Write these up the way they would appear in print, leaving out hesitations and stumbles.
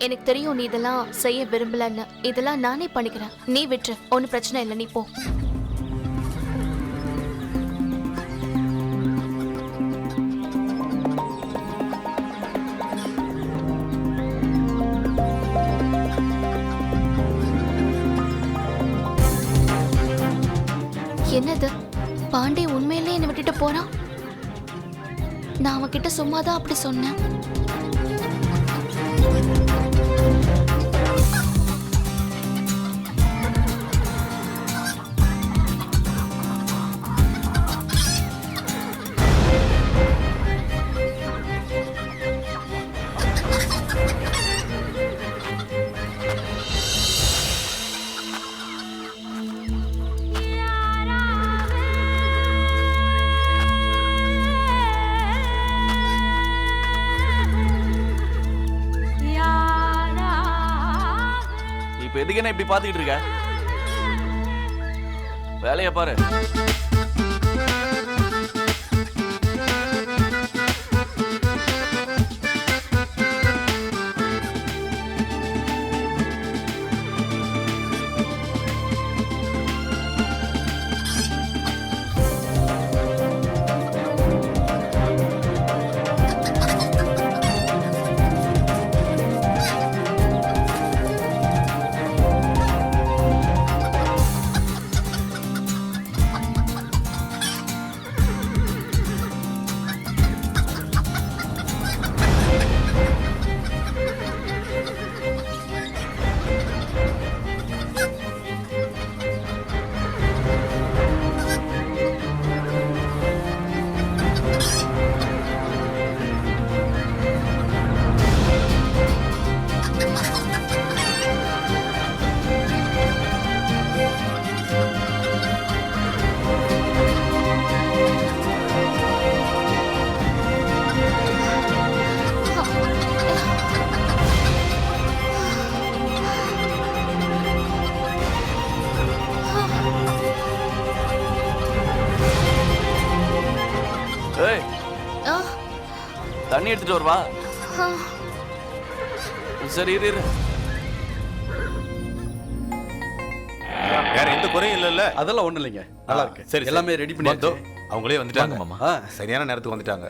எனக்கு தெரியும் நீ இதெல்லாம் செய்ய விரும்பலன்னு. இதெல்லாம் நானே பண்ணிக்கிறேன். நீ விட்டுரு, ஒன்னும் பிரச்சனை இல்லை, நீ போ. என்னது, பாண்டே உண்மையிலே என்னை விட்டுட்டு போறான்? நான் அவன்கிட்ட சும்மாதான் அப்படி சொன்னேன். இப்ப எதுக்கு என்ன இப்படி பாத்துக்கிட்டு இருக்க? வேலைய பாரு. தண்ணி எடுத்துட்டு வருவா. சரி இரு. வேற எந்த குறையும் இல்லல்ல? அதெல்லாம் ஒண்ணும் இல்லைங்க, நல்லா இருக்கு. சரி, எல்லாமே ரெடி பண்ணியாச்சு. அவங்களே வந்துட்டாங்க மாமா. சரியான நேரத்துக்கு வந்துட்டாங்க.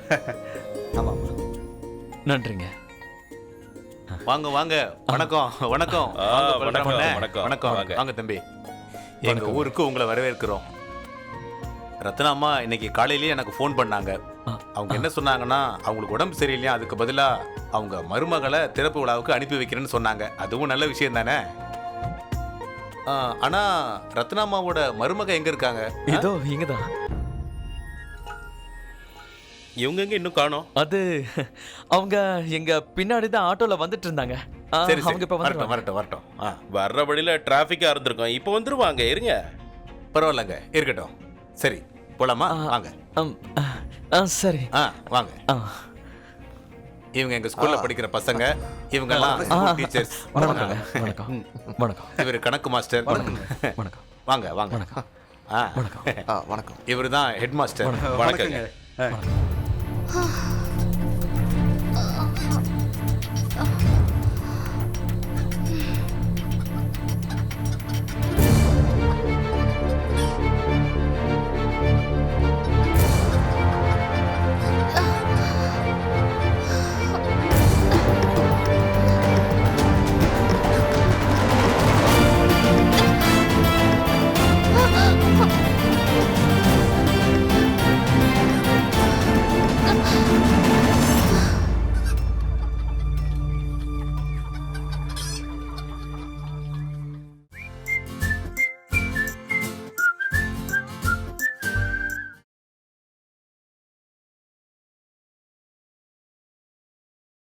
ஆமா, நன்றிங்க. வாங்க வாங்க. வணக்கம் வணக்கம் வணக்கம். வணக்கம். வாங்க தம்பி, எங்க ஊருக்கு உங்களை வரவேற்கிறோம். ரத்னா அம்மா இன்னைக்கு காலையிலேயே எனக்கு ஃபோன் பண்ணாங்க. அவங்க என்ன சொன்னாங்கன்னா, அவங்களுக்கு உடம்பு சரியில்லையா, அதுக்கு பதிலா அவங்க மருமகளை திறப்பு விழாவுக்கு அனுப்பி வைக்கிறேன்னு சொன்னாங்க. அதுவும் நல்ல விஷயம் தானே. ஆனா ரத்னா அம்மாவோட மருமக எங்க இருக்காங்க? இதோ இங்கதான். இவங்க எங்க இன்னும் காணோம்? அது அவங்க எங்க பின்னாடி தான் ஆட்டோல வந்துட்டு இருந்தாங்க. சரி அவங்க இப்ப வரட்டும் வந்துருவாங்க. வரட்டும் வரட்டும். வர்ற வழியில டிராபிக்கா இருந்திருக்கும், இப்போ வந்துருவாங்க. இருங்க. பரவாயில்லங்க, இருக்கட்டும். சரி போலாமா? வாங்க. சரி. வாங்க. இவங்க எங்க ஸ்கூல்ல படிக்கிற பசங்க. இவங்க எல்லாம் டீச்சர்ஸ். வணக்கம். வணக்கம். வணக்கம். இவர் கணக்கு மாஸ்டர். வணக்கம். வாங்க வாங்க. வணக்கம். வணக்கம். வணக்கம். இவர் தான் ஹெட் மாஸ்டர். வணக்கங்க. வணக்கங்க.